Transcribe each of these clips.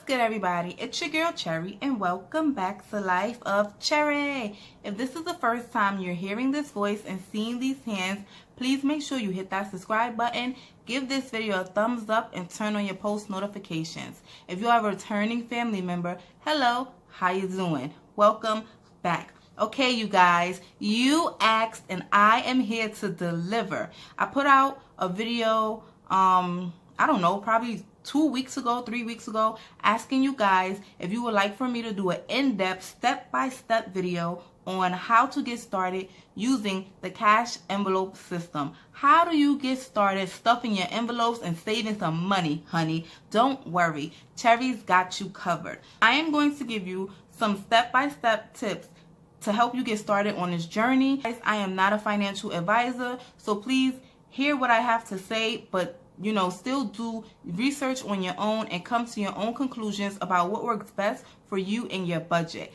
What's good, everybody? It's your girl Cherry, and welcome back to Life of Cherry. If this is the first time you're hearing this voice and seeing these hands, please make sure you hit that subscribe button, give this video a thumbs up, and turn on your post notifications. If you are a returning family member, hello, how you doing? Welcome back. Okay, you guys, you asked and I am here to deliver. I put out a video, I don't know, probably 2 weeks ago, 3 weeks ago, asking you guys if you would like for me to do an in-depth step-by-step video on how to get started using the cash envelope system. How do you get started stuffing your envelopes and saving some money, honey? Don't worry, Cherry's got you covered. I am going to give you some step-by-step tips to help you get started on this journey. Guys, I am not a financial advisor, so please hear what I have to say, but still do research on your own and come to your own conclusions about what works best for you and your budget.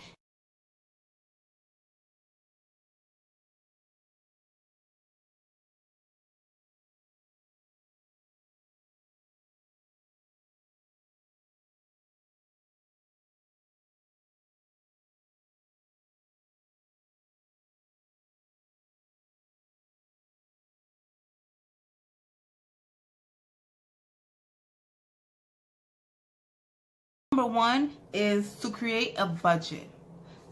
Number one is to create a budget.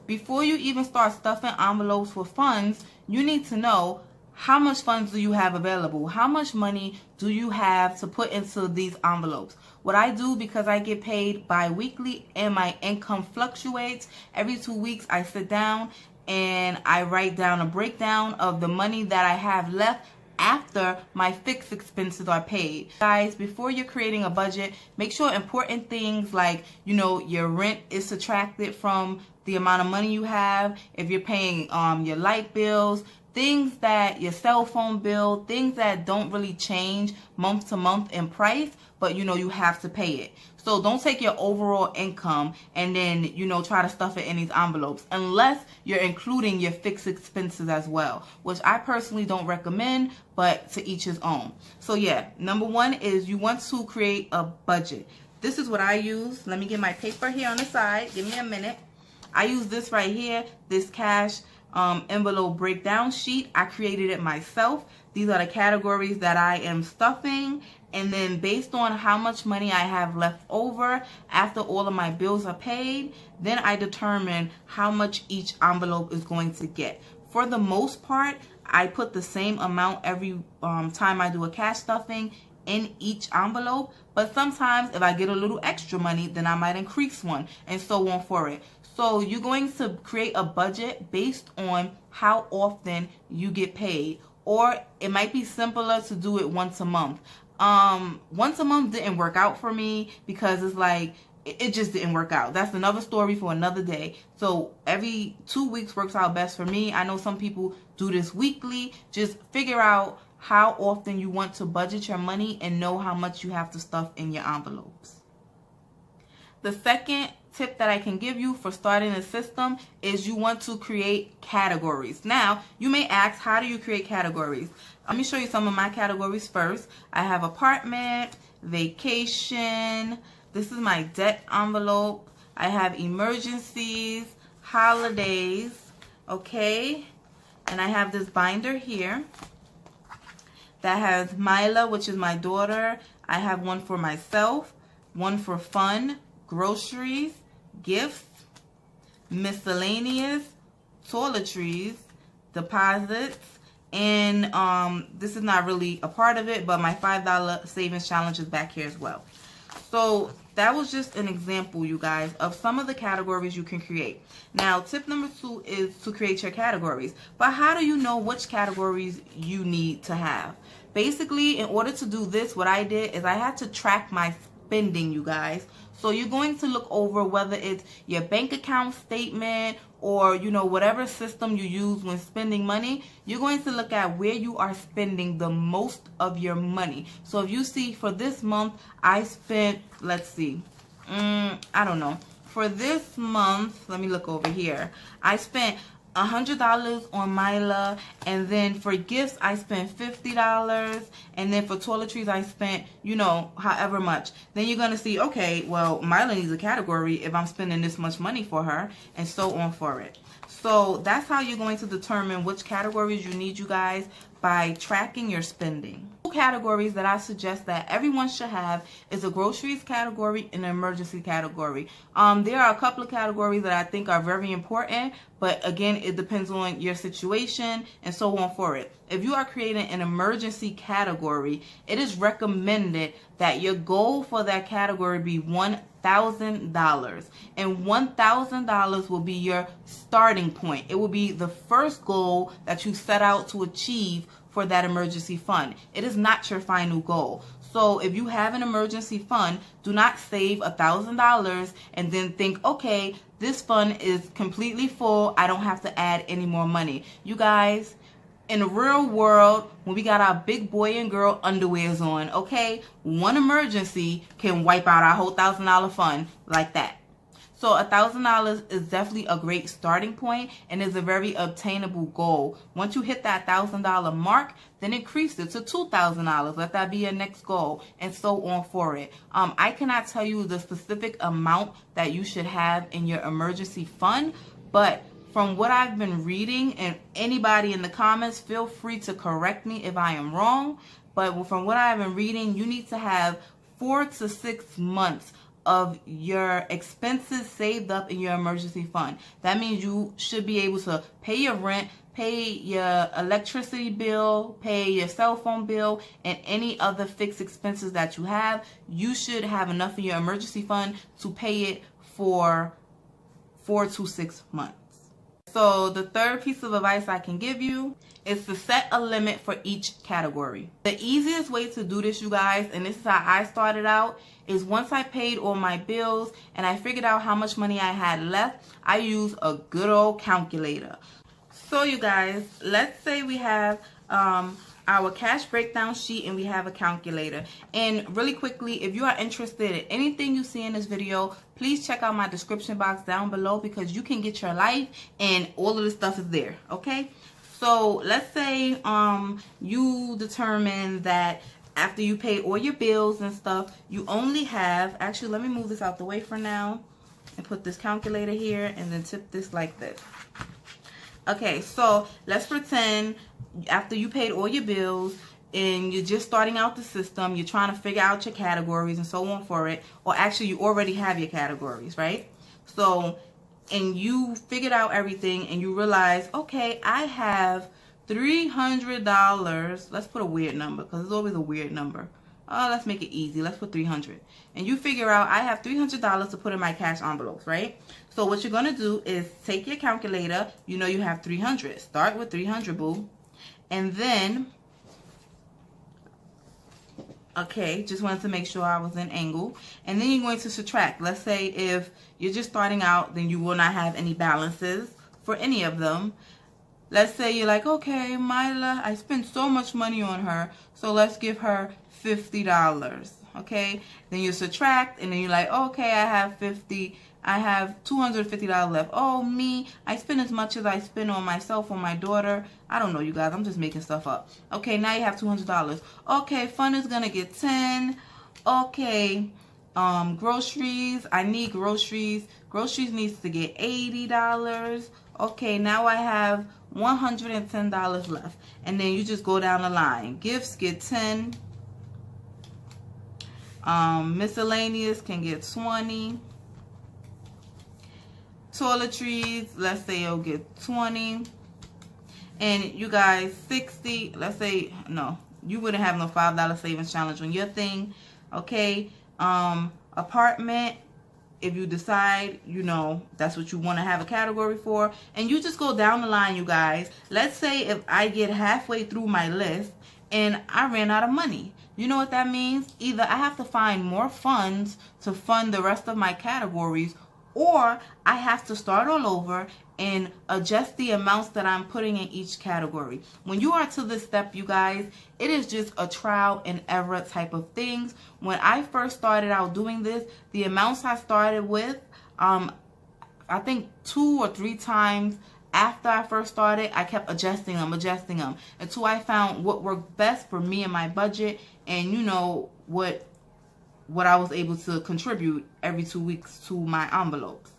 Before you even start stuffing envelopes with funds, you need to know how much funds do you have available? How much money do you have to put into these envelopes? What I do, because I get paid bi-weekly and my income fluctuates, every 2 weeks I sit down and I write down a breakdown of the money that I have left after my fixed expenses are paid. Guys, before you're creating a budget, make sure important things like, your rent is subtracted from the amount of money you have. If you're paying your light bills, things that your cell phone bill, things that don't really change month to month in price, but you have to pay it. So don't take your overall income and then, try to stuff it in these envelopes unless you're including your fixed expenses as well, which I personally don't recommend, but to each his own. So yeah, number one is you want to create a budget. This is what I use. Let me get my paper here on the side. Give me a minute. I use this right here, this cash envelope breakdown sheet. I created it myself. These are the categories that I am stuffing, and then based on how much money I have left over after all of my bills are paid, then I determine how much each envelope is going to get. For the most part, I put the same amount every time I do a cash stuffing in each envelope, but sometimes if I get a little extra money, then I might increase one, and so on for it. So you're going to create a budget based on how often you get paid, or it might be simpler to do it once a month. Once a month didn't work out for me because it's like it just didn't work out. That's another story for another day. So every 2 weeks works out best for me. I know some people do this weekly. Just figure out how often you want to budget your money and know how much you have to stuff in your envelopes. The second tip that I can give you for starting a system is you want to create categories. Now, you may ask, how do you create categories? Let me show you some of my categories first. I have apartment, vacation, this is my debt envelope. I have emergencies, holidays, okay? And I have this binder here that has Mila, which is my daughter. I have one for myself, one for fun, groceries, gifts, miscellaneous, toiletries, deposits, and this is not really a part of it, but my $5 savings challenge is back here as well. So that was just an example, you guys, of some of the categories you can create. Now, tip number 2 is to create your categories. But how do you know which categories you need to have? Basically, in order to do this, what I did is I had to track my spending, you guys. So you're going to look over whether it's your bank account statement or whatever system you use when spending money. You're going to look at where you are spending the most of your money. So if you see for this month I spent, let's see, I don't know, for this month, let me look over here, I spent $100 on Myla, and then for gifts I spent $50, and then for toiletries I spent, you know, however much. Then you're gonna see, okay, well, Myla needs a category if I'm spending this much money for her, and so on for it. So that's how you're going to determine which categories you need, you guys, by tracking your spending. Two categories that I suggest that everyone should have is a groceries category and an emergency category. There are a couple of categories that I think are very important, but again, it depends on your situation and so on for it. If you are creating an emergency category, it is recommended that your goal for that category be $1,000, and $1,000 will be your starting point. It will be the first goal that you set out to achieve for that emergency fund. It is not your final goal. So if you have an emergency fund, do not save $1,000 and then think, okay, this fund is completely full, I don't have to add any more money. You guys, in the real world, when we got our big boy and girl underwears on, okay, one emergency can wipe out our whole $1,000 fund like that. So $1,000 is definitely a great starting point and is a very obtainable goal. Once you hit that $1,000 mark, then increase it to $2,000. Let that be your next goal, and so on for it. I cannot tell you the specific amount that you should have in your emergency fund, but from what I've been reading, and anybody in the comments, feel free to correct me if I am wrong, but from what I've been reading, you need to have 4 to 6 months of your expenses saved up in your emergency fund. That means you should be able to pay your rent, pay your electricity bill, pay your cell phone bill, and any other fixed expenses that you have. You should have enough in your emergency fund to pay it for 4 to 6 months. So the third piece of advice I can give you is to set a limit for each category. The easiest way to do this, you guys, and this is how I started out, is once I paid all my bills and I figured out how much money I had left, I used a good old calculator. So you guys, let's say we have our cash breakdown sheet and we have a calculator. And really quickly, if you are interested in anything you see in this video, please check out my description box down below, because you can get your life and all of this stuff is there, okay? So let's say you determine that after you pay all your bills and stuff, you only have, actually let me move this out the way for now and put this calculator here and then tip this like this. Okay, so let's pretend after you paid all your bills and you're just starting out the system, you're trying to figure out your categories and so on for it, or actually you already have your categories, right? So, and you figured out everything and you realize, okay, I have $300. Let's put a weird number, because it's always a weird number. Oh, let's make it easy. Let's put 300. And you figure out I have $300 to put in my cash envelopes, right? So what you're going to do is take your calculator. You know you have 300. Start with 300, boo. And then, okay, just wanted to make sure I was in angle. And then you're going to subtract. Let's say if you're just starting out, then you will not have any balances for any of them. Let's say you're like, okay, Myla, I spent so much money on her, so let's give her $50, okay? Then you subtract, and then you're like, okay, I have $250 left. Oh, me, I spend as much as I spend on myself or my daughter. I don't know, you guys, I'm just making stuff up. Okay, now you have $200. Okay, fun is gonna get 10. Okay, groceries, I need groceries. Groceries needs to get $80. Okay, now I have $110 left. And then you just go down the line. Gifts get 10. Miscellaneous can get 20. Toiletries, let's say it'll get 20. And you guys, 60, let's say, no, you wouldn't have no $5 savings challenge on your thing. Okay, apartment, if you decide, you know, that's what you want to have a category for. And you just go down the line, you guys. Let's say if I get halfway through my list and I ran out of money. You know what that means? Either I have to find more funds to fund the rest of my categories, or I have to start all over and adjust the amounts that I'm putting in each category. When you are to this step, you guys, it is just a trial and error type of things. When I first started out doing this, the amounts I started with, I think 2 or 3 times after I first started, I kept adjusting them until I found what worked best for me and my budget, and you know what I was able to contribute every 2 weeks to my envelopes.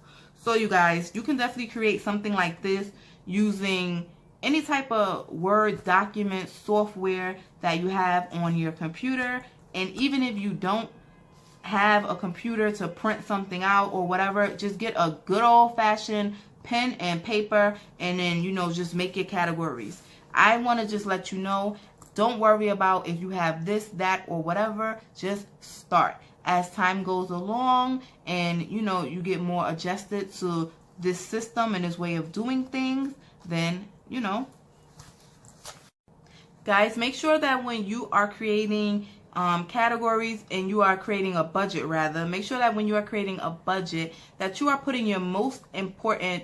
So you guys, you can definitely create something like this using any type of Word document software that you have on your computer. And even if you don't have a computer to print something out or whatever, just get a good old-fashioned pen and paper, and then, you know, just make your categories. I want to just let you know, don't worry about if you have this, that, or whatever. Just start. As time goes along and, you know, you get more adjusted to this system and this way of doing things, then, you know. Guys, make sure that when you are creating categories and you are creating a budget, rather, make sure that when you are creating a budget that you are putting your most important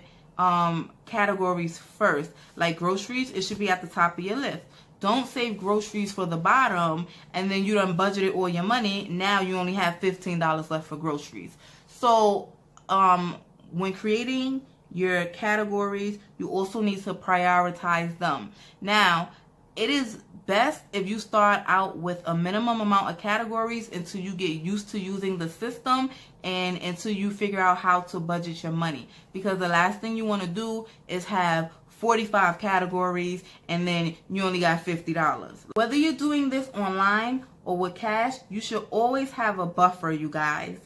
categories first. Like groceries, it should be at the top of your list. Don't save groceries for the bottom and then you done budgeted all your money. Now you only have $15 left for groceries. So when creating your categories, you also need to prioritize them. Now, it is best if you start out with a minimum amount of categories until you get used to using the system and until you figure out how to budget your money. Because the last thing you want to do is have 45 categories and then you only got $50. Whether you're doing this online or with cash, you should always have a buffer, you guys.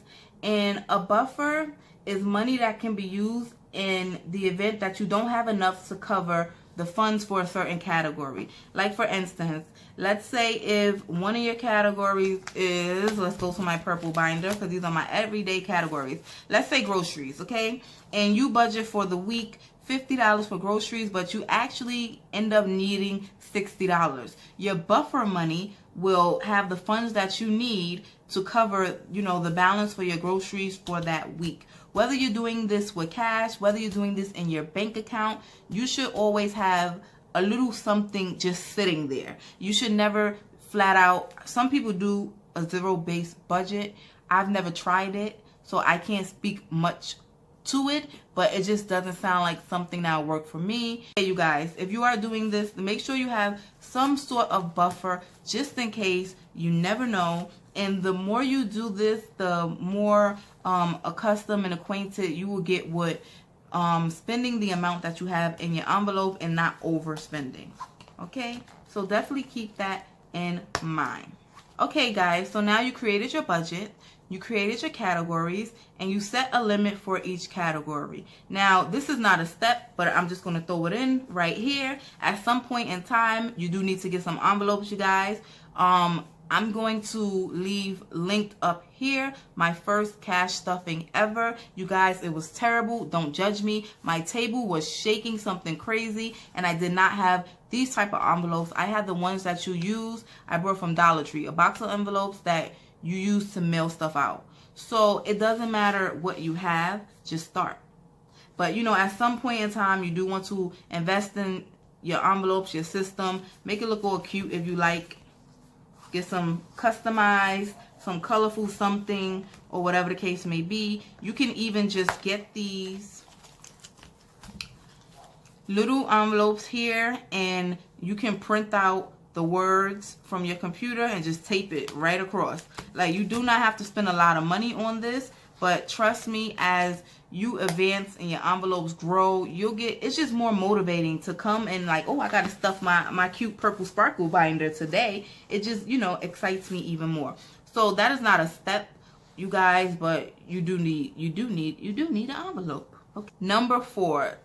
And a buffer is money that can be used in the event that you don't have enough to cover the funds for a certain category. Like for instance, let's say if one of your categories is, let's go to my purple binder because these are my everyday categories. Let's say groceries, okay? And you budget for the week $50 for groceries, but you actually end up needing $60. Your buffer money will have the funds that you need to cover, you know, the balance for your groceries for that week. Whether you're doing this with cash, whether you're doing this in your bank account, you should always have a little something just sitting there. You should never flat out, some people do a zero-based budget. I've never tried it, so I can't speak much to it, but it just doesn't sound like something that will work for me. Hey, you guys, if you are doing this, make sure you have some sort of buffer just in case. You never know. And the more you do this, the more accustomed and acquainted you will get with spending the amount that you have in your envelope and not overspending. Okay, so definitely keep that in mind. Okay guys, so now you created your budget, you created your categories, and you set a limit for each category. Now, this is not a step, but I'm just going to throw it in right here. At some point in time, you do need to get some envelopes, you guys. I'm going to leave linked up here my first cash stuffing ever. You guys, it was terrible. Don't judge me. My table was shaking something crazy, and I did not have these type of envelopes. I had the ones that you use. I bought from Dollar Tree, a box of envelopes that you use to mail stuff out. So it doesn't matter what you have, just start. But you know, at some point in time, you do want to invest in your envelopes, your system, make it look all cute if you like. Get some customized, some colorful something, or whatever the case may be. You can even just get these little envelopes here, and you can print out the words from your computer and just tape it right across. Like, you do not have to spend a lot of money on this, but trust me, as you advance and your envelopes grow, you'll get, it's just more motivating to come and like, oh, I gotta stuff my cute purple sparkle binder today. It just, you know, excites me even more. So that is not a step, you guys, but you do need an envelope. Okay. Number 4,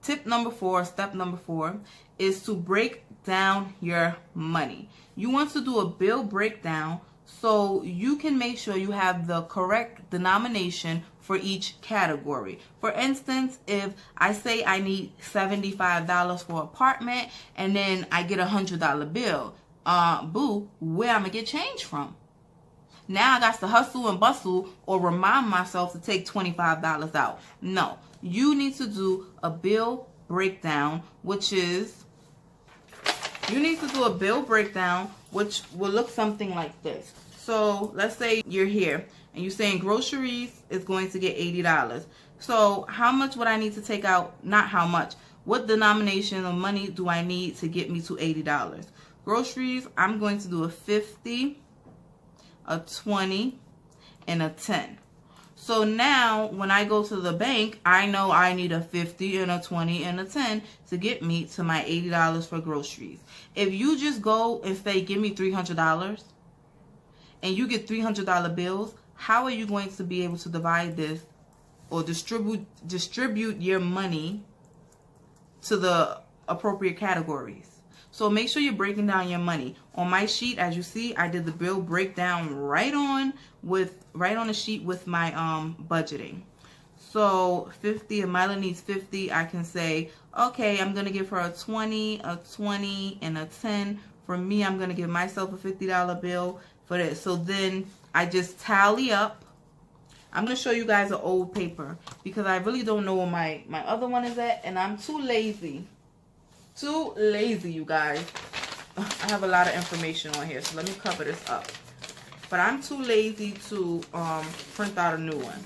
tip number 4, step number 4 is to break down your money. You want to do a bill breakdown so you can make sure you have the correct denomination for each category. For instance, if I say I need $75 for apartment and then I get a $100 bill, boo, where am I get change from? Now I got to hustle and bustle or remind myself to take $25 out. No, you need to do a bill breakdown, which is, you need to do a bill breakdown, which will look something like this. So let's say you're here and you're saying groceries is going to get $80. So how much would I need to take out? Not how much. what denomination of money do I need to get me to $80? Groceries, I'm going to do a 50, a 20, and a 10. So now when I go to the bank, I know I need a 50 and a 20 and a 10 to get me to my $80 for groceries. If you just go and say, give me $300 and you get $300 bills, how are you going to be able to divide this or distribute your money to the appropriate categories? So make sure you're breaking down your money. On my sheet, as you see, I did the bill breakdown right on the sheet with my budgeting. So 50, and Mila needs 50. I can say, okay, I'm gonna give her a 20, and a 10. For me, I'm gonna give myself a $50 bill for this. So then I just tally up. I'm gonna show you guys an old paper because I really don't know where my other one is at, and I'm too lazy. Too lazy, you guys. I have a lot of information on here, so let me cover this up. But I'm too lazy to print out a new one.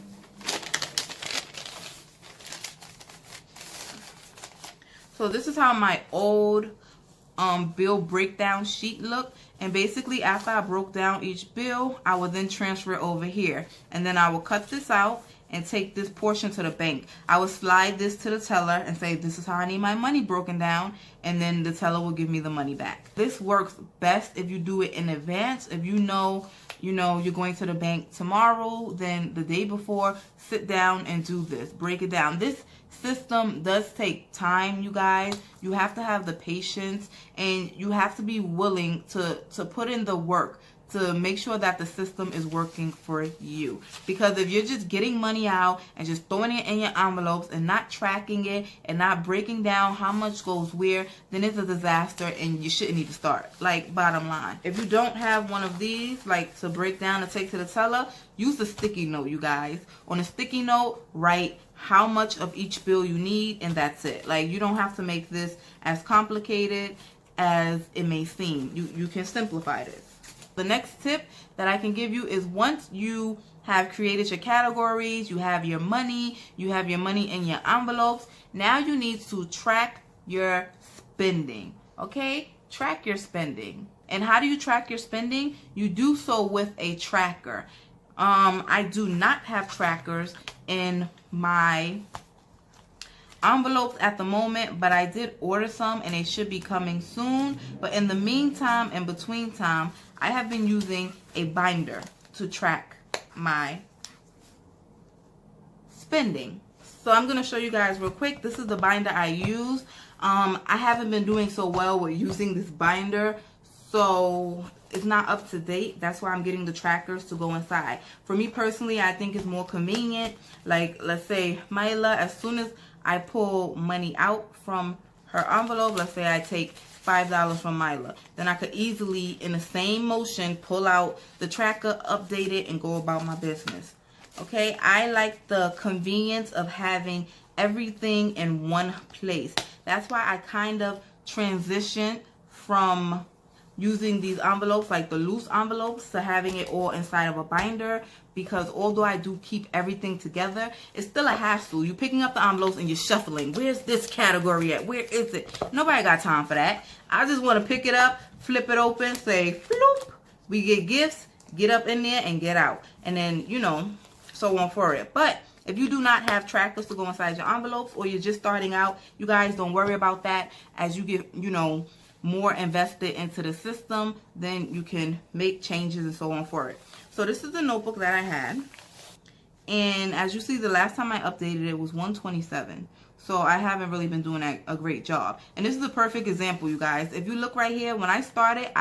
So this is how my old bill breakdown sheet looked. And basically, after I broke down each bill, I would then transfer it over here. And then I will cut this out and take this portion to the bank. I would slide this to the teller and say, this is how I need my money broken down. And then the teller will give me the money back. This works best if you do it in advance. If you know you're going to the bank tomorrow, then the day before, sit down and do this. Break it down. This system does take time, you guys. You have to have the patience and you have to be willing to put in the work to make sure that the system is working for you. Because if you're just getting money out and just throwing it in your envelopes and not tracking it and not breaking down how much goes where, then it's a disaster and you shouldn't even start. Like, bottom line. If you don't have one of these, like to break down and take to the teller, use the sticky note, you guys. On a sticky note, write how much of each bill you need, and that's it. Like, you don't have to make this as complicated as it may seem. You can simplify this. The next tip that I can give you is once you have created your categories, you have your money in your envelopes, now you need to track your spending, okay? Track your spending. And how do you track your spending? You do so with a tracker. I do not have trackers in my envelopes at the moment, but I did order some and they should be coming soon. But in the meantime, in between time, I have been using a binder to track my spending. So I'm going to show you guys real quick. This is the binder I use. I haven't been doing so well with using this binder, so it's not up to date. That's why I'm getting the trackers to go inside. For me personally, I think it's more convenient. Like, let's say Mila, as soon as I pull money out from her envelope, let's say I take $5 from Mila, then I could easily, in the same motion, pull out the tracker, update it, and go about my business. Okay, I like the convenience of having everything in one place. That's why I kind of transitioned from using these envelopes, like the loose envelopes, to having it all inside of a binder, because although I do keep everything together, it's still a hassle. You're picking up the envelopes and you're shuffling. Where's this category at? Where is it? Nobody got time for that. I just want to pick it up, flip it open, say, floop. We get gifts, get up in there and get out. And then, you know, so on for it. But if you do not have trackers to go inside your envelopes, or you're just starting out, you guys don't worry about that. As you get, you know, more invested into the system, then you can make changes and so on for it. So this is the notebook that I had, and as you see, the last time I updated it was 127. So I haven't really been doing a great job. And this is a perfect example, you guys. If you look right here, when I started,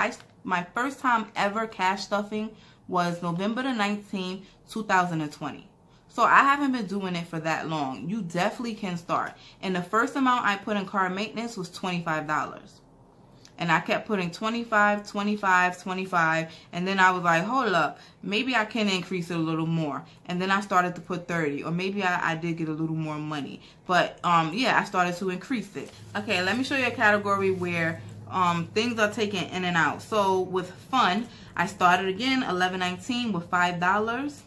my first time ever cash stuffing was November the 19th, 2020. So I haven't been doing it for that long. You definitely can start. And the first amount I put in car maintenance was $25. And I kept putting 25, 25, 25. And then I was like, hold up, maybe I can increase it a little more. And then I started to put 30. Or maybe I did get a little more money. But yeah, I started to increase it. Okay, let me show you a category where things are taken in and out. So with fun, I started again, $11.19 with $5.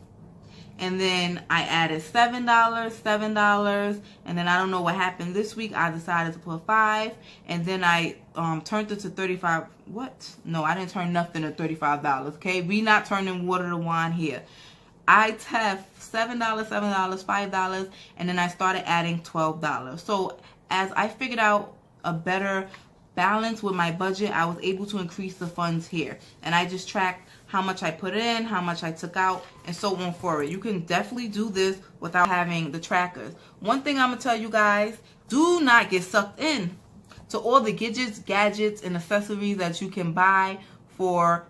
And then I added $7, $7, and then I don't know what happened this week. I decided to put $5, and then I turned it to $35. What? No, I didn't turn nothing to $35. Okay, we not turning water to wine here. I have $7, $7, $5, and then I started adding $12. So as I figured out a better balance with my budget, I was able to increase the funds here, and I just tracked how much I put in, how much I took out, and so on forward. You can definitely do this without having the trackers. One thing I'm gonna tell you guys, do not get sucked in to all the gadgets and accessories that you can buy for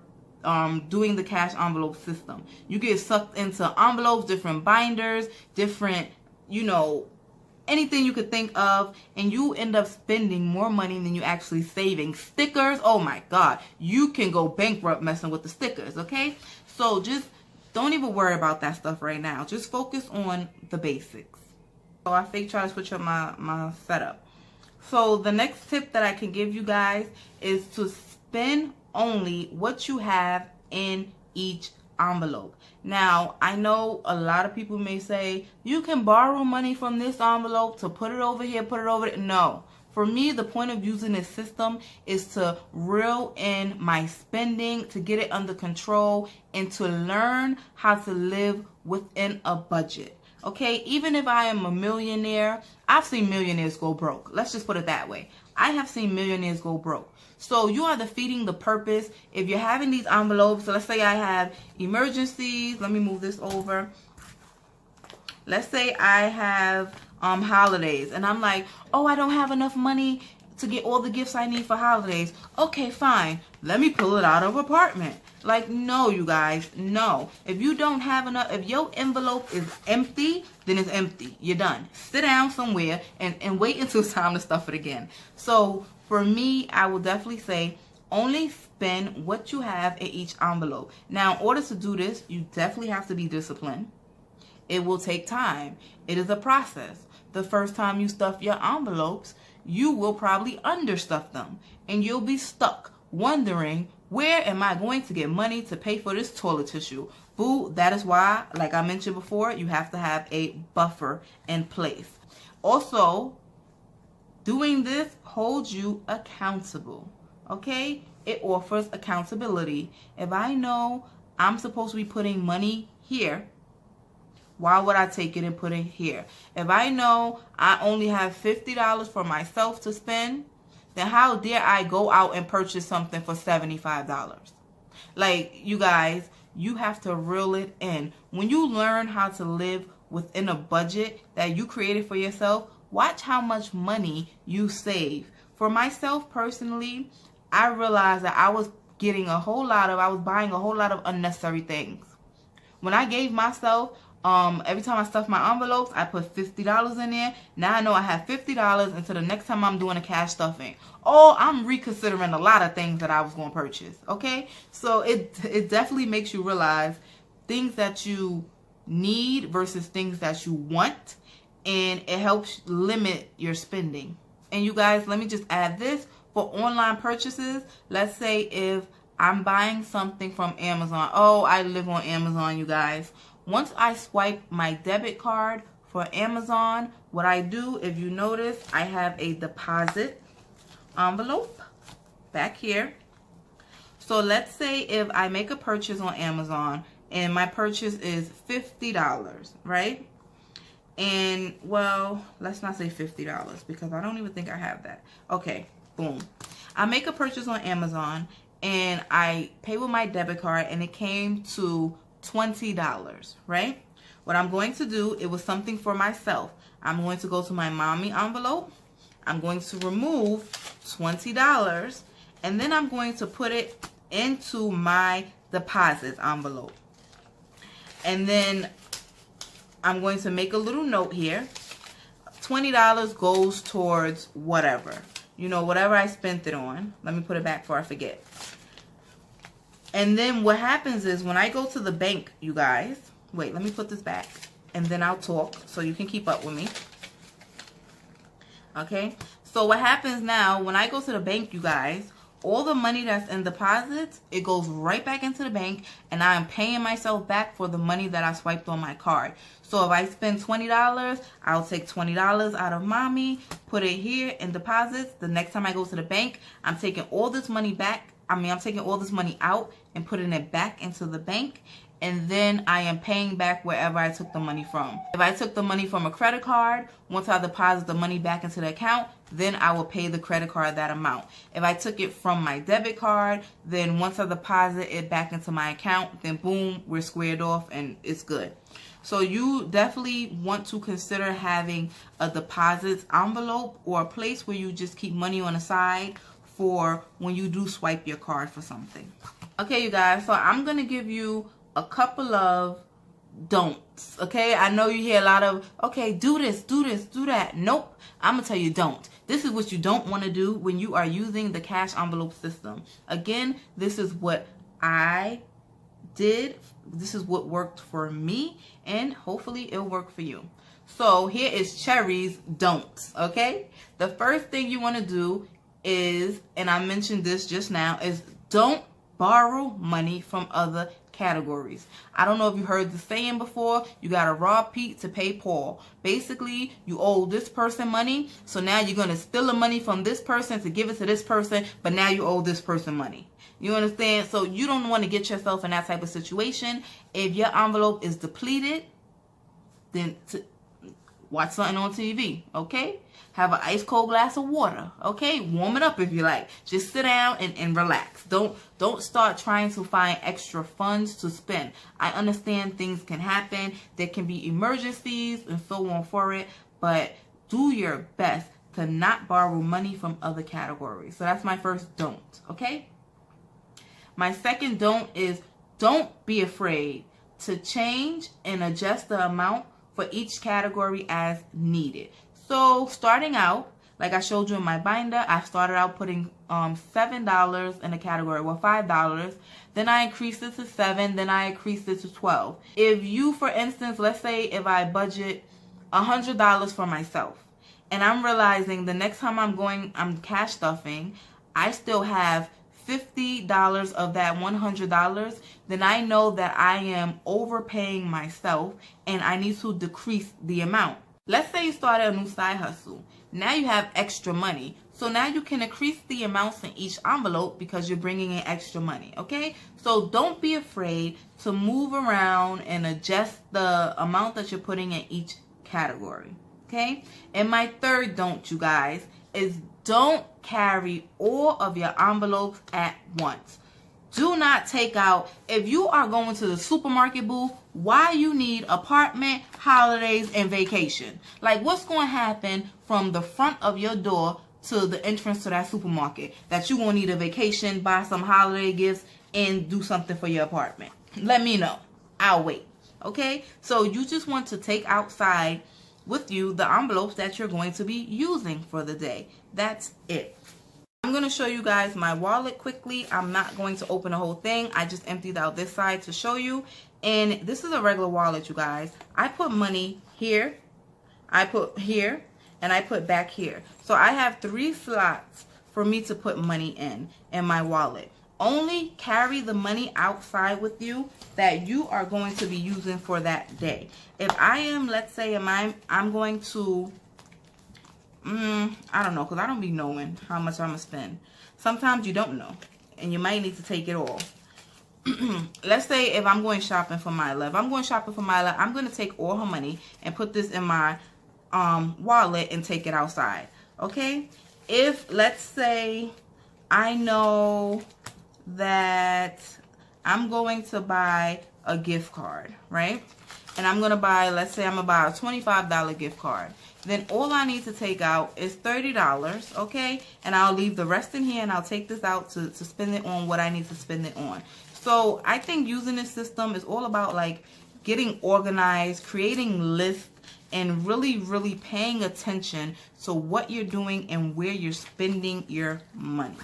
doing the cash envelope system. You get sucked into envelopes, different binders, different, you know, anything you could think of, and you end up spending more money than you actually saving. Stickers, oh my god, you can go bankrupt messing with the stickers. Okay, so just don't even worry about that stuff right now. Just focus on the basics. So I fake try to switch up my setup. So the next tip that I can give you guys is to spend only what you have in each envelope. Now, I know a lot of people may say, you can borrow money from this envelope to put it over here, put it over there. No. For me, the point of using this system is to reel in my spending, to get it under control, and to learn how to live within a budget. Okay, even if I am a millionaire, I've seen millionaires go broke. Let's just put it that way. I have seen millionaires go broke. So you are defeating the purpose. If you're having these envelopes, so let's say I have emergencies. Let me move this over. Let's say I have holidays, and I'm like, oh, I don't have enough money to get all the gifts I need for holidays. Okay, fine. Let me pull it out of apartment. Like, no, you guys, no. If you don't have enough, if your envelope is empty, then it's empty. You're done. Sit down somewhere and wait until it's time to stuff it again. So for me, I will definitely say only spend what you have in each envelope. Now, in order to do this, you definitely have to be disciplined. It will take time. It is a process. The first time you stuff your envelopes, you will probably understuff them, and you'll be stuck wondering, where am I going to get money to pay for this toilet tissue? Boo, that is why, like I mentioned before, you have to have a buffer in place. Also, doing this holds you accountable, okay? It offers accountability. If I know I'm supposed to be putting money here, why would I take it and put it here? If I know I only have $50 for myself to spend, then how dare I go out and purchase something for $75? Like, you guys, you have to reel it in. When you learn how to live within a budget that you created for yourself, watch how much money you save. For myself personally, I realized that I was buying a whole lot of unnecessary things. When I gave myself, every time I stuff my envelopes, I put $50 in there. Now I know I have $50 until the next time I'm doing a cash stuffing. Oh, I'm reconsidering a lot of things that I was going to purchase. Okay? So it definitely makes you realize things that you need versus things that you want. And it helps limit your spending. And you guys, let me just add this. For online purchases, let's say if I'm buying something from Amazon. Oh, I live on Amazon, you guys. Once I swipe my debit card for Amazon, what I do, if you notice, I have a deposit envelope back here. So let's say if I make a purchase on Amazon and my purchase is $50, right? And, well, let's not say $50 because I don't even think I have that. Okay, boom. I make a purchase on Amazon and I pay with my debit card and it came to $20, right? What I'm going to do, it was something for myself. I'm going to go to my mommy envelope. I'm going to remove $20 and then I'm going to put it into my deposit envelope. And then I'm going to make a little note here. $20 goes towards whatever. You know, whatever I spent it on. Let me put it back before I forget. And then what happens is when I go to the bank, you guys, wait, let me put this back and then I'll talk so you can keep up with me. Okay, so what happens now when I go to the bank, you guys, all the money that's in deposits, it goes right back into the bank, and I am paying myself back for the money that I swiped on my card. So if I spend $20, I'll take $20 out of mommy, put it here in deposits. The next time I go to the bank, I'm taking all this money back. I'm taking all this money out and putting it back into the bank. And then I am paying back wherever I took the money from. If I took the money from a credit card, once I deposit the money back into the account, then I will pay the credit card that amount. If I took it from my debit card, then once I deposit it back into my account, then boom, we're squared off and it's good. So you definitely want to consider having a deposits envelope or a place where you just keep money on the side for when you do swipe your card for something. Okay, you guys, so I'm going to give you a couple of don'ts, okay? I know you hear a lot of, okay, do this, do this, do that. Nope, I'm gonna tell you don't. This is what you don't want to do when you are using the cash envelope system. Again, this is what I did. This is what worked for me, and hopefully it'll work for you. So here is Cherry's don'ts, okay? The first thing you want to do is, and I mentioned this just now, is don't borrow money from other categories. I don't know if you heard the saying before, you gotta rob Pete to pay Paul. Basically, you owe this person money, so now you're gonna steal the money from this person to give it to this person, but now you owe this person money. You understand? So you don't want to get yourself in that type of situation. If your envelope is depleted, then watch something on TV, okay? Have an ice cold glass of water, okay? Warm it up if you like. Just sit down and relax. Don't start trying to find extra funds to spend. I understand things can happen. There can be emergencies and so on for it, but do your best to not borrow money from other categories. So that's my first don't, okay? My second don't is don't be afraid to change and adjust the amount for each category as needed. So starting out, like I showed you in my binder, I started out putting $7 in a category, well $5. Then I increased it to $7, then I increased it to $12. If you, for instance, let's say if I budget $100 for myself, and I'm realizing the next time I'm cash stuffing, I still have $50 of that $100, then I know that I am overpaying myself and I need to decrease the amount. Let's say you started a new side hustle. Now you have extra money. So now you can increase the amounts in each envelope because you're bringing in extra money, okay? So don't be afraid to move around and adjust the amount that you're putting in each category, okay? And my third don't, you guys, is don't carry all of your envelopes at once. Do not take out, if you are going to the supermarket booth, why you need apartment, holidays, and vacation? Like, what's going to happen from the front of your door to the entrance to that supermarket that you're going to need a vacation, buy some holiday gifts, and do something for your apartment? Let me know. I'll wait. Okay? So you just want to take outside with you the envelopes that you're going to be using for the day. That's it. I'm going to show you guys my wallet quickly. I'm not going to open the whole thing. I just emptied out this side to show you. And this is a regular wallet, you guys. I put money here, I put here, and I put back here. So I have 3 slots for me to put money in my wallet. Only carry the money outside with you that you are going to be using for that day. If I am, let's say, I'm going to, I don't know, because I don't be knowing how much I'm going to spend. Sometimes you don't know, and you might need to take it all. Let's say if I'm going shopping for Myla. If I'm going shopping for Myla, I'm going to take all her money and put this in my wallet and take it outside. Okay? If, let's say, I know that I'm going to buy a gift card, right? And I'm going to buy, let's say I'm going to buy a $25 gift card. Then all I need to take out is $30, okay? And I'll leave the rest in here and I'll take this out to spend it on what I need to spend it on. So I think using this system is all about like getting organized, creating lists, and really, really paying attention to what you're doing and where you're spending your money.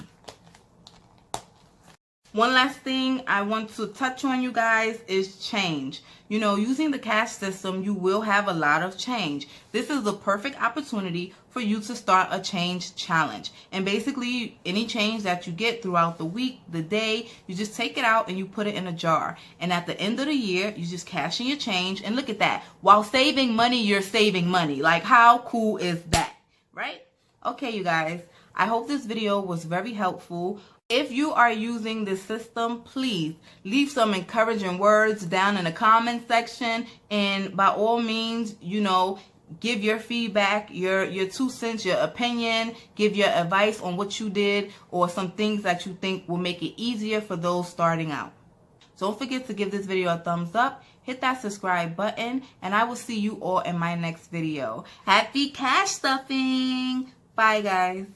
One last thing I want to touch on, you guys, is change. You know, using the cash system, you will have a lot of change. This is the perfect opportunity for you to start a change challenge. And basically, any change that you get throughout the week, the day, you just take it out and you put it in a jar. And at the end of the year, you just cash in your change. And look at that. While saving money, you're saving money. Like, how cool is that, right? Okay, you guys. I hope this video was very helpful. If you are using this system, please leave some encouraging words down in the comment section. And by all means, you know, give your feedback, your 2 cents, your opinion, give your advice on what you did or some things that you think will make it easier for those starting out. Don't forget to give this video a thumbs up, hit that subscribe button, and I will see you all in my next video. Happy cash stuffing! Bye, guys.